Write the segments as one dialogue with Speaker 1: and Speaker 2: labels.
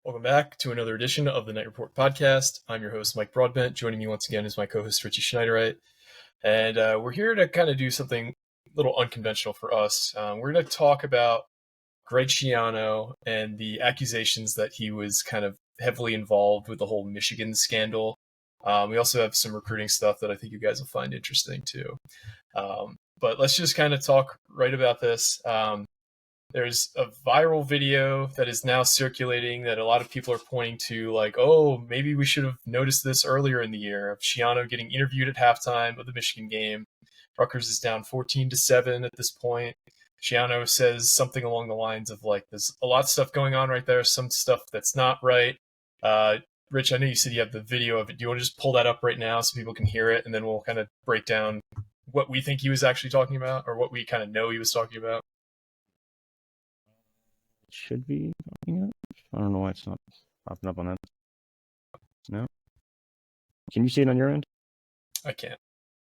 Speaker 1: Welcome back to another edition of the Night Report podcast. I'm your host, Mike Broadbent. Joining me once again is my co-host, Richie Schneiderite. And we're here to kind of do something a little unconventional for us. We're going to talk about Greg Schiano and the accusations that he was kind of heavily involved with the whole Michigan scandal. We also have some recruiting stuff that I think you guys will find interesting too. But let's just kind of talk right about this. There's a viral video that is now circulating that a lot of people are pointing to, like, oh, maybe we should have noticed this earlier in the year, of Schiano getting interviewed at halftime of the Michigan game. Rutgers is down 14-7 at this point. Schiano says something along the lines of, like, there's a lot of stuff going on right there, some stuff that's not right. Rich, I know you said you have the video of it. Do you want to just pull that up right now so people can hear it, and then we'll kind of break down what we think he was actually talking about, or what we kind of know he was talking about?
Speaker 2: Should be popping up. I don't know why it's not popping up on that. No. Can you see it on your end?
Speaker 1: I can't.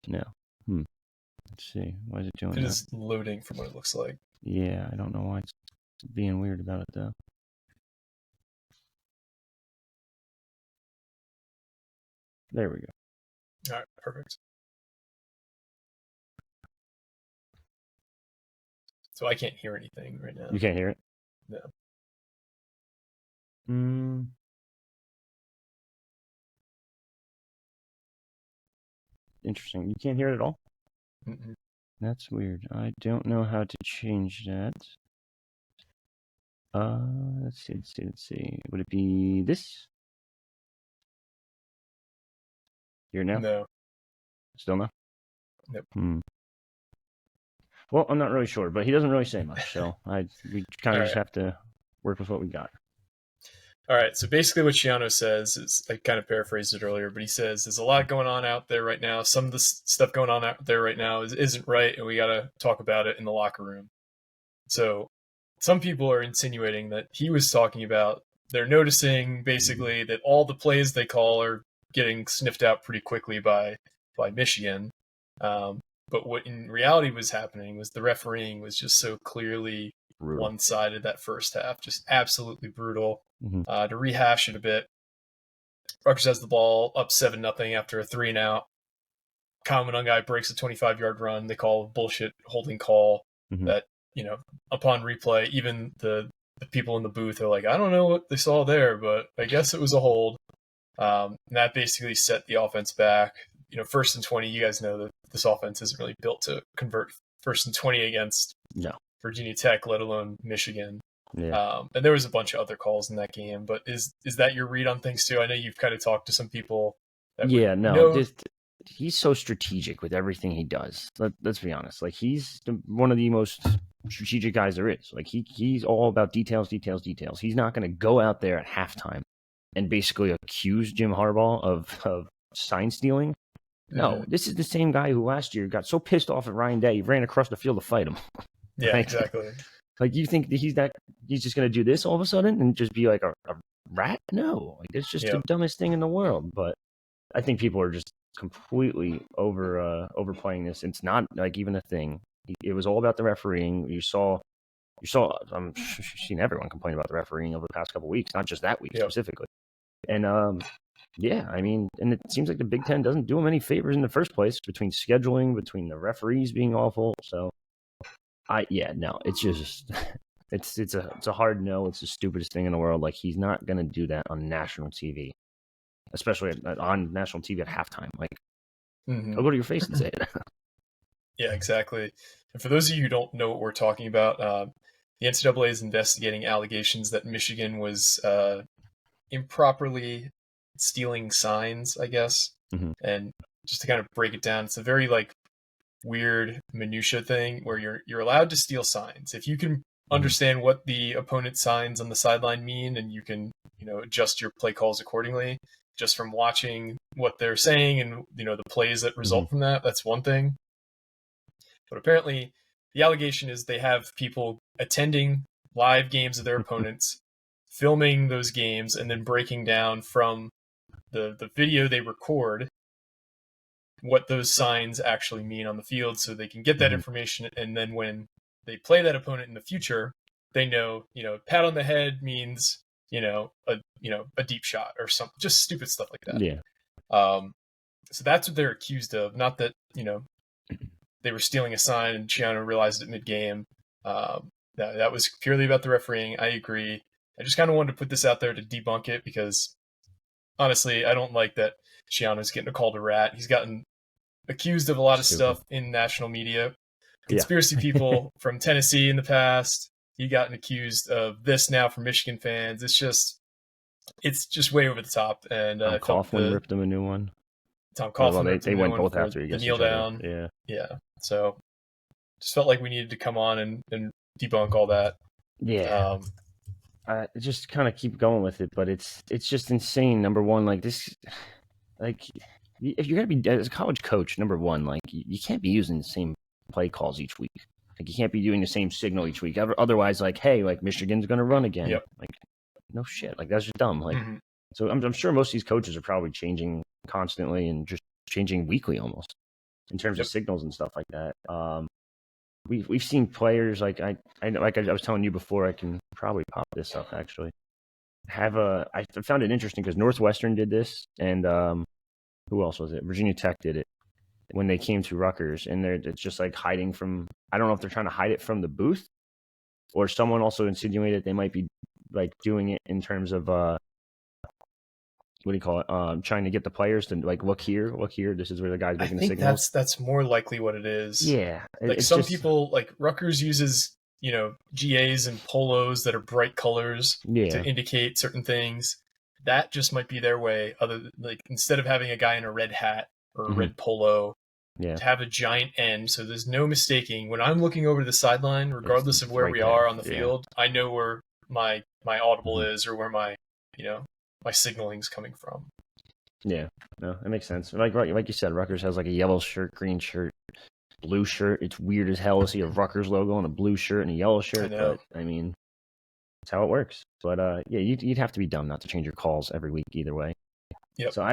Speaker 2: No. Let's see. Why is it doing
Speaker 1: that? It
Speaker 2: that?
Speaker 1: is loading from what it looks like.
Speaker 2: Yeah, I don't know why it's being weird about it though. There we go.
Speaker 1: All right, perfect. So I can't hear anything right now.
Speaker 2: You can't hear it?
Speaker 1: No.
Speaker 2: Interesting. You can't hear it at all?
Speaker 1: Mm-mm.
Speaker 2: That's weird. I don't know how to change that. Let's see. Would it be this? Hear it now?
Speaker 1: No.
Speaker 2: Still no?
Speaker 1: Nope.
Speaker 2: Well, I'm not really sure, but he doesn't really say much, so we kind of just have to work with what we got.
Speaker 1: All right, so basically what Schiano says is, I kind of paraphrased it earlier, but he says there's a lot going on out there right now. Some of the stuff going on out there right now isn't right, and we got to talk about it in the locker room. So some people are insinuating that he was talking about, they're noticing basically that all the plays they call are getting sniffed out pretty quickly by Michigan. But what in reality was happening was the refereeing was just so clearly one-sided that first half, just absolutely brutal. To rehash it a bit, Rutgers has the ball up 7-0 after a 3-and-out. Kyle Monungai breaks a 25-yard run. They call a bullshit holding call that, upon replay, even the people in the booth are like, I don't know what they saw there, but I guess it was a hold. And that basically set the offense back. 1st and 20, you guys know that this offense isn't really built to convert 1st and 20 against Virginia Tech, let alone Michigan.
Speaker 2: Yeah.
Speaker 1: And there was a bunch of other calls in that game, but is that your read on things too? I know you've kind of talked to some people.
Speaker 2: He's so strategic with everything he does. Let's be honest. Like, he's one of the most strategic guys there is. Like, he's all about details. He's not going to go out there at halftime and basically accuse Jim Harbaugh of sign stealing. No, this is the same guy who last year got so pissed off at Ryan Day, he ran across the field to fight him.
Speaker 1: Yeah, exactly.
Speaker 2: Like, you think that he's just going to do this all of a sudden and just be like a rat? No, like, it's just the dumbest thing in the world. But I think people are just completely overplaying this. It's not like even a thing. It was all about the refereeing. You saw. I'm seen everyone complain about the refereeing over the past couple of weeks, not just that week specifically. And and it seems like the Big Ten doesn't do him any favors in the first place, between scheduling, between the referees being awful. So, it's just it's a hard no. It's the stupidest thing in the world. Like, he's not gonna do that on national TV, especially on national TV at halftime. Like, I'll go to your face and say it.
Speaker 1: Yeah, exactly. And for those of you who don't know what we're talking about, the NCAA is investigating allegations that Michigan was improperly stealing signs, I guess. And just to kind of break it down, it's a very weird minutia thing where you're allowed to steal signs if you can understand what the opponent's signs on the sideline mean, and you can adjust your play calls accordingly just from watching what they're saying and the plays that result from that. That's one thing. But apparently the allegation is they have people attending live games of their opponents, filming those games, and then breaking down from the video they record what those signs actually mean on the field, so they can get that information. And then when they play that opponent in the future, they know, pat on the head means a deep shot or something, just stupid stuff like that.
Speaker 2: Yeah.
Speaker 1: So that's what they're accused of. Not that they were stealing a sign and Schiano realized it mid-game. That was purely about the refereeing. I agree. I just kind of wanted to put this out there to debunk it because honestly, I don't like that Schiano's getting called a rat. He's gotten accused of a lot of stuff in national media. Conspiracy people from Tennessee in the past. He gotten accused of this now from Michigan fans. It's just way over the top. And
Speaker 2: Tom Coughlin ripped him a new one.
Speaker 1: Tom Coughlin.
Speaker 2: They went both after he gets
Speaker 1: the kneel down. Yeah. So just felt like we needed to come on and debunk all that.
Speaker 2: Yeah. Just kind of keep going with it, but it's just insane. Number one, like this, like if you're gonna be as a college coach, number one, like you can't be using the same play calls each week. Like you can't be doing the same signal each week. Otherwise, like, hey, like Michigan's gonna run again.
Speaker 1: Yep.
Speaker 2: Like, no shit. Like that's just dumb. Like, so I'm sure most of these coaches are probably changing constantly and just changing weekly almost in terms of signals and stuff like that. We've seen players like I was telling you before. I can probably pop this up actually. I found it interesting because Northwestern did this, and who else was it? Virginia Tech did it when they came to Rutgers, and it's just like hiding from. I don't know if they're trying to hide it from the booth, or someone also insinuated they might be like doing it in terms of what do you call it? Trying to get the players to like look here. This is where the guy's making the signals.
Speaker 1: That's more likely what it is.
Speaker 2: Yeah,
Speaker 1: like some people like Rutgers uses GAs and polos that are bright colors to indicate certain things. That just might be their way. Instead of having a guy in a red hat or a red polo, to have a giant N, so there's no mistaking. When I'm looking over to the sideline, regardless of where we are on the field, I know where my audible is or where my my signaling's coming from.
Speaker 2: Yeah, no, that makes sense. Like you said, Rutgers has like a yellow shirt, green shirt, blue shirt. It's weird as hell to see a Rutgers logo on a blue shirt and a yellow shirt. But I mean, that's how it works. But yeah, you'd have to be dumb not to change your calls every week either way.
Speaker 1: Yep.
Speaker 2: So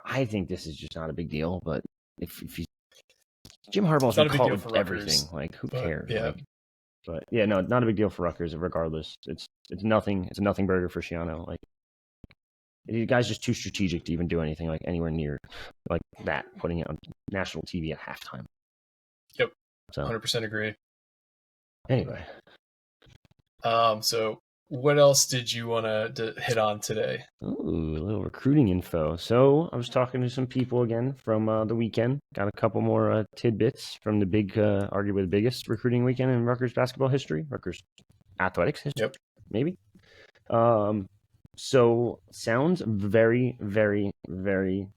Speaker 2: I think this is just not a big deal. But if Jim Harbaugh's been caught with everything, like who cares?
Speaker 1: Yeah.
Speaker 2: But yeah, no, not a big deal for Rutgers. Regardless, it's nothing. It's a nothing burger for Schiano. Like. You guys just too strategic to even do anything like anywhere near like that, putting it on national TV at halftime.
Speaker 1: Yep. So 100% agree.
Speaker 2: Anyway.
Speaker 1: So what else did you want to hit on today?
Speaker 2: Ooh, a little recruiting info. So I was talking to some people again from the weekend. Got a couple more tidbits from the big, arguably the biggest recruiting weekend in Rutgers basketball history, Rutgers athletics history, maybe. So sounds very, very, very,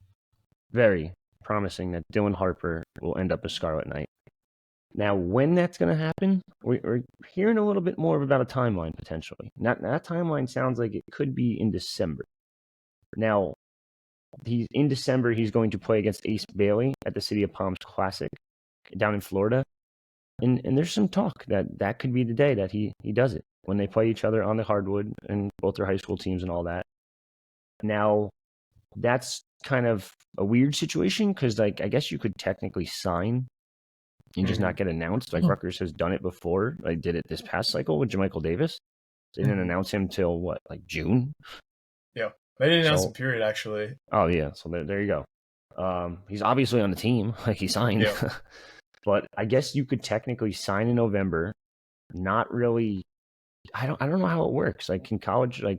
Speaker 2: very promising that Dylan Harper will end up a Scarlet Knight. Now, when that's going to happen, we're hearing a little bit more about a timeline potentially. That timeline sounds like it could be in December. Now, in December, he's going to play against Ace Bailey at the City of Palms Classic down in Florida. And there's some talk that could be the day that he does it, when they play each other on the hardwood and both their high school teams and all that. Now, that's kind of a weird situation because, like, I guess you could technically sign and just not get announced. Like, Rutgers has done it before. I did it this past cycle with Jermichael Davis. They didn't announce him till, what, like June?
Speaker 1: Yeah. They didn't announce him, period, actually.
Speaker 2: Oh, yeah. So there you go. He's obviously on the team. Like, he signed. Yeah. But I guess you could technically sign in November. Not really. I don't know how it works. Like in college, like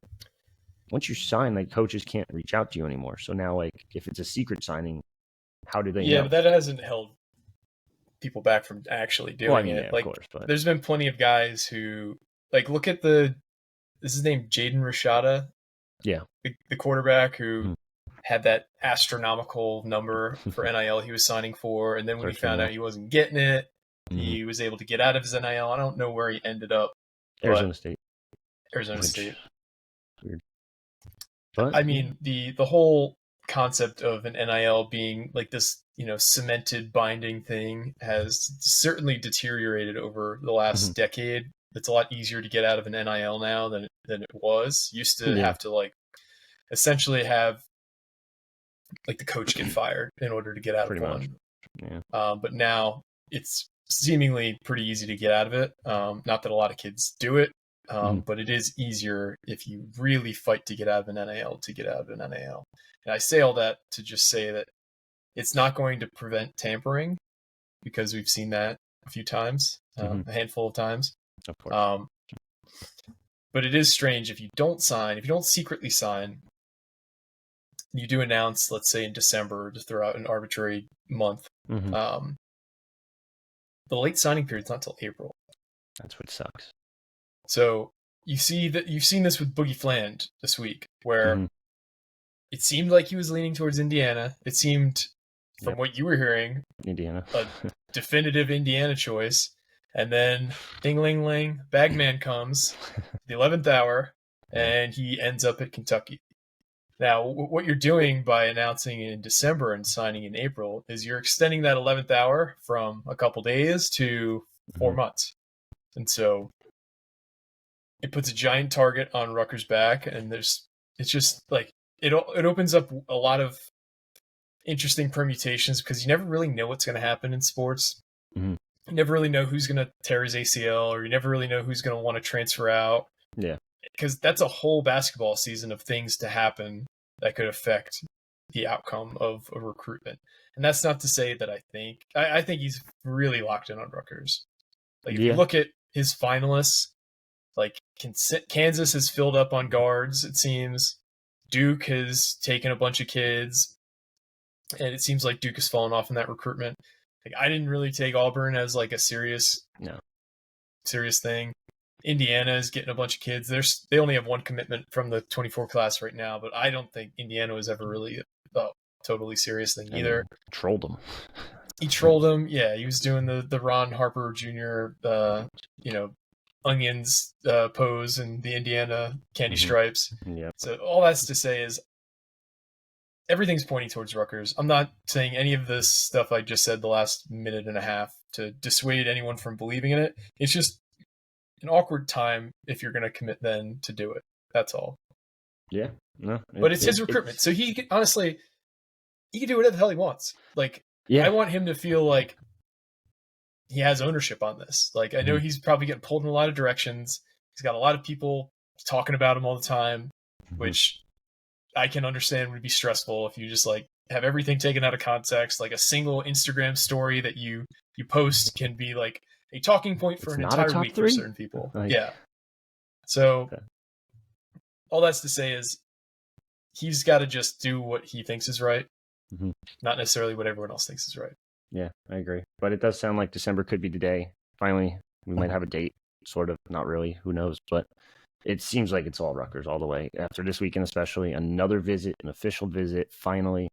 Speaker 2: once you sign, like coaches can't reach out to you anymore. So now, like if it's a secret signing, how do they?
Speaker 1: Yeah,
Speaker 2: know?
Speaker 1: But that hasn't held people back from actually doing it.
Speaker 2: Yeah,
Speaker 1: like,
Speaker 2: of course, but
Speaker 1: there's been plenty of guys who, like, look at this is his name, Jaden Rashada.
Speaker 2: Yeah,
Speaker 1: the quarterback who had that astronomical number for NIL he was signing for, and then when he found out he wasn't getting it, he was able to get out of his NIL. I don't know where he ended up.
Speaker 2: Arizona State.
Speaker 1: Weird. But I mean, the whole concept of an NIL being like this, cemented binding thing has certainly deteriorated over the last decade. It's a lot easier to get out of an NIL now than it was. Used to have to like essentially have like the coach get fired in order to get out of one.
Speaker 2: Yeah.
Speaker 1: But now it's seemingly pretty easy to get out of it. Not that a lot of kids do it. But it is easier if you really fight to get out of an NAL to get out of an NAL. And I say all that to just say that it's not going to prevent tampering, because we've seen that a few times, a handful of times.
Speaker 2: Of course.
Speaker 1: But it is strange if you don't secretly sign, you do announce, let's say in December, to throw out an arbitrary month. The late signing period's not till April.
Speaker 2: That's what sucks.
Speaker 1: So you've seen this with Boogie Fland this week, where it seemed like he was leaning towards Indiana. It seemed, from what you were hearing,
Speaker 2: Indiana,
Speaker 1: a definitive Indiana choice. And then, ding-ling-ling, Bagman comes, the 11th hour, and he ends up at Kentucky. Now, what you're doing by announcing in December and signing in April is you're extending that 11th hour from a couple days to 4 months. And so it puts a giant target on Rutgers' back, and it's just like, it opens up a lot of interesting permutations, because you never really know what's going to happen in sports. You never really know who's going to tear his ACL, or you never really know who's going to want to transfer out.
Speaker 2: Yeah.
Speaker 1: Because that's a whole basketball season of things to happen that could affect the outcome of a recruitment. And that's not to say that I think he's really locked in on Rutgers. Like, if you look at his finalists, like, Kansas has filled up on guards, it seems. Duke has taken a bunch of kids, and it seems like Duke has fallen off in that recruitment. Like, I didn't really take Auburn as like a serious thing. Indiana is getting a bunch of kids. They only have one commitment from the 24 class right now, but I don't think Indiana was ever really a totally serious thing either.
Speaker 2: Trolled him.
Speaker 1: He trolled him. Yeah, he was doing the Ron Harper Jr. Onions pose and the Indiana candy stripes.
Speaker 2: Yep.
Speaker 1: So all that's to say is, everything's pointing towards Rutgers. I'm not saying any of this stuff I just said the last minute and a half to dissuade anyone from believing in it. It's just an awkward time if you're going to commit then to do it. That's all.
Speaker 2: Yeah. No.
Speaker 1: But it's his recruitment. So he can do whatever the hell he wants. Like, I want him to feel like he has ownership on this. Like, I know he's probably getting pulled in a lot of directions. He's got a lot of people talking about him all the time, which I can understand would be stressful if you just like have everything taken out of context. Like, a single Instagram story that you post can be like a talking point for an entire week for certain people. Yeah. So all that's to say is, he's got to just do what he thinks is right, not necessarily what everyone else thinks is right.
Speaker 2: Yeah, I agree. But it does sound like December could be the day. Finally, we might have a date, sort of. Not really. Who knows? But it seems like it's all Rutgers all the way. After this weekend especially, another visit, an official visit, finally.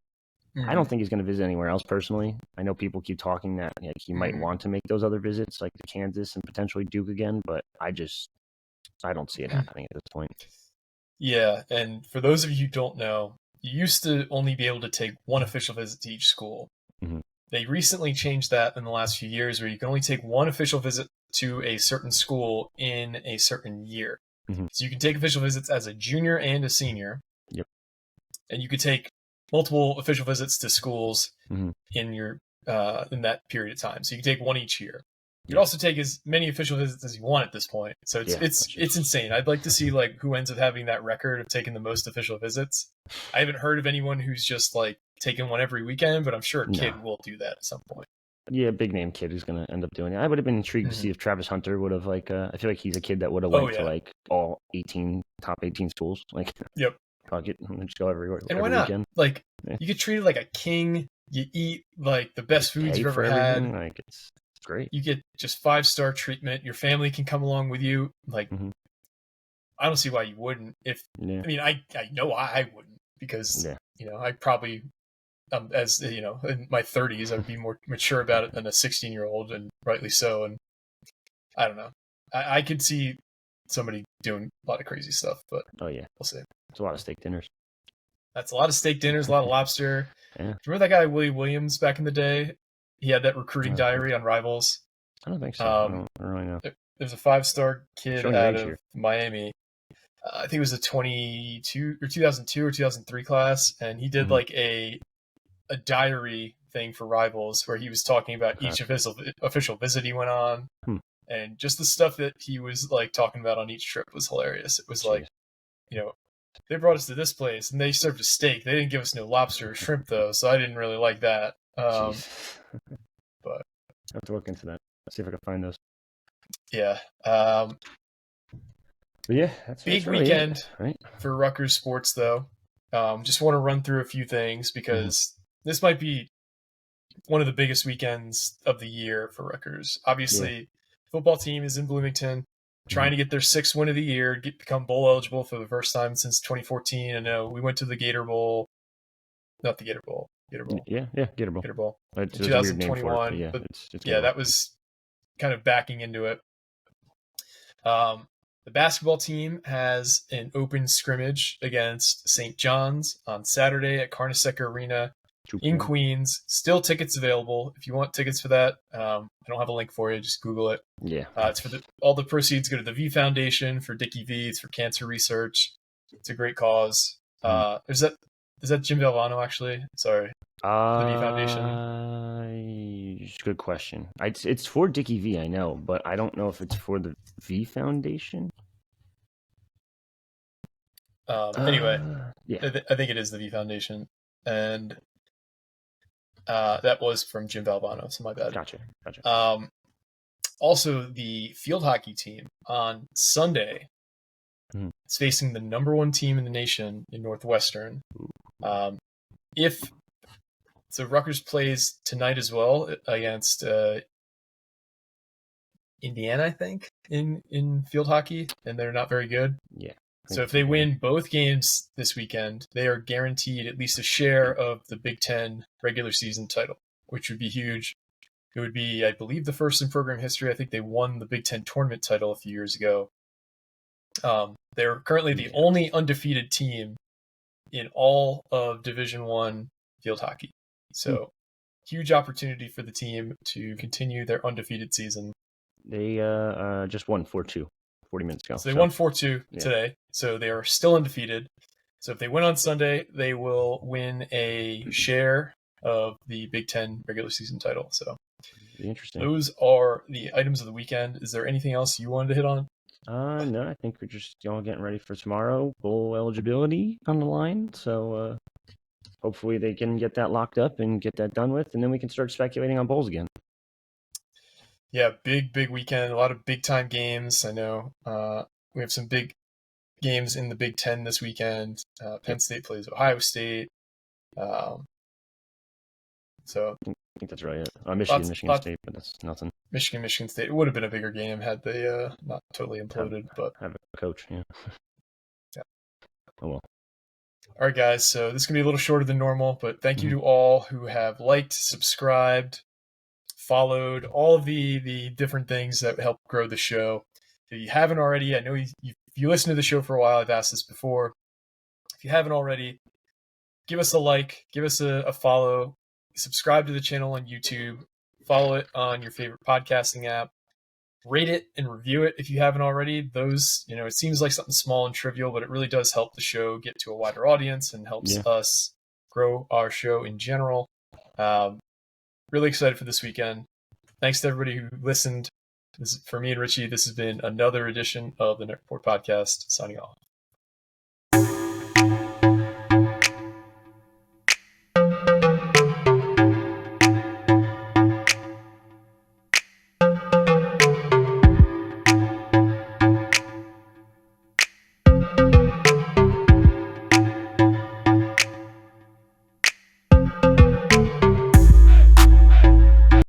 Speaker 2: I don't think he's going to visit anywhere else personally. I know people keep talking that he might want to make those other visits, like to Kansas and potentially Duke again, but I don't see it happening at this point.
Speaker 1: Yeah, and for those of you who don't know, you used to only be able to take one official visit to each school. They recently changed that in the last few years, where you can only take one official visit to a certain school in a certain year. So you can take official visits as a junior and a senior.
Speaker 2: Yep.
Speaker 1: And you could take multiple official visits to schools in your in that period of time. So you can take one each year. You can also take as many official visits as you want at this point. So it's insane. I'd like to see like who ends up having that record of taking the most official visits. I haven't heard of anyone who's just like taking one every weekend, but I'm sure a kid will do that at some point.
Speaker 2: Yeah, big name kid who's going to end up doing it. I would have been intrigued to see if Travis Hunter would have like. I feel like he's a kid that would have went to like all top 18 schools. Like, fuck it, just go everywhere.
Speaker 1: And why not? Weekend. Like, you get treated like a king. You eat like the best foods you've ever had.
Speaker 2: Like, it's great.
Speaker 1: You get just 5-star treatment. Your family can come along with you. Like, I don't see why you wouldn't. I mean, I know I wouldn't, because I probably. As you know, in my 30s, I'd be more mature about it than a 16-year-old, and rightly so. And I don't know. I could see somebody doing a lot of crazy stuff, but we'll see.
Speaker 2: It's a lot of steak dinners.
Speaker 1: That's a lot of steak dinners, a lot of lobster.
Speaker 2: Yeah.
Speaker 1: Remember that guy Willie Williams back in the day? He had that recruiting diary on Rivals.
Speaker 2: I don't think so. I don't really know.
Speaker 1: There's a 5-star kid out of Miami. I think it was a 2002 or 2003 class, and he did like a diary thing for Rivals where he was talking about each official visit he went on. And just the stuff that he was like talking about on each trip was hilarious. It was like, they brought us to this place and they served a steak. They didn't give us no lobster or shrimp though, so I didn't really like that. But
Speaker 2: I have to look into that. See if I can find those.
Speaker 1: Yeah.
Speaker 2: But yeah,
Speaker 1: big
Speaker 2: that's really
Speaker 1: weekend
Speaker 2: right?
Speaker 1: For Rutgers sports though. Just want to run through a few things because this might be one of the biggest weekends of the year for Rutgers. Obviously, football team is in Bloomington, trying to get their 6th win of the year, become bowl eligible for the first time since 2014. I know we went to the Gator Bowl, not the Gator Bowl, Gator Bowl.
Speaker 2: Yeah, Gator Bowl.
Speaker 1: Gator Bowl.
Speaker 2: In
Speaker 1: 2021,
Speaker 2: but it's
Speaker 1: that was kind of backing into it. The basketball team has an open scrimmage against St. John's on Saturday at Carnesecca Arena in Queens. Still tickets available. If you want tickets for that, I don't have a link for you. Just Google it.
Speaker 2: Yeah.
Speaker 1: It's for all the proceeds go to the V Foundation for Dickie V. It's for cancer research. It's a great cause. Is that Jim Valvano actually? Sorry. The V Foundation.
Speaker 2: Good question. It's for Dickie V, I know, but I don't know if it's for the V Foundation.
Speaker 1: Anyway, I think it is the V Foundation, and that was from Jim Valvano, so my bad.
Speaker 2: Gotcha.
Speaker 1: Also, the field hockey team on Sunday is facing the number 1 team in the nation in Northwestern. So Rutgers plays tonight as well against Indiana, I think, in field hockey, and they're not very good.
Speaker 2: Yeah.
Speaker 1: So if they win both games this weekend, they are guaranteed at least a share of the Big Ten regular season title, which would be huge. It would be, I believe, the first in program history. I think they won the Big Ten tournament title a few years ago. They're currently the only undefeated team in all of Division I field hockey. So huge opportunity for the team to continue their undefeated season.
Speaker 2: They just won 4-2 40 minutes ago.
Speaker 1: So they won 4-2 today. So they are still undefeated. So if they win on Sunday, they will win a share of the Big Ten regular season title. So
Speaker 2: interesting.
Speaker 1: Those are the items of the weekend. Is there anything else you wanted to hit on?
Speaker 2: No, I think we're just getting ready for tomorrow. Bowl eligibility on the line. So hopefully they can get that locked up and get that done with, and then we can start speculating on bowls again.
Speaker 1: Yeah, big weekend. A lot of big-time games. I know we have some big games in the Big Ten this weekend. Penn State plays Ohio State. So
Speaker 2: I think that's right. Michigan State, but that's nothing.
Speaker 1: Michigan State. It would have been a bigger game had they not totally imploded. But
Speaker 2: have a coach, yeah. Oh well.
Speaker 1: All right, guys. So this is gonna be a little shorter than normal, but thank you to all who have liked, subscribed, followed, all of the different things that help grow the show. If you haven't already, I know if you listen to the show for a while, I've asked this before. If you haven't already, give us a like, give us a follow, subscribe to the channel on YouTube, follow it on your favorite podcasting app, rate it and review it if you haven't already. Those, it seems like something small and trivial, but it really does help the show get to a wider audience and helps us grow our show in general. Really excited for this weekend. Thanks to everybody who listened. For me and Richie, this has been another edition of the Net Report Podcast. Signing off.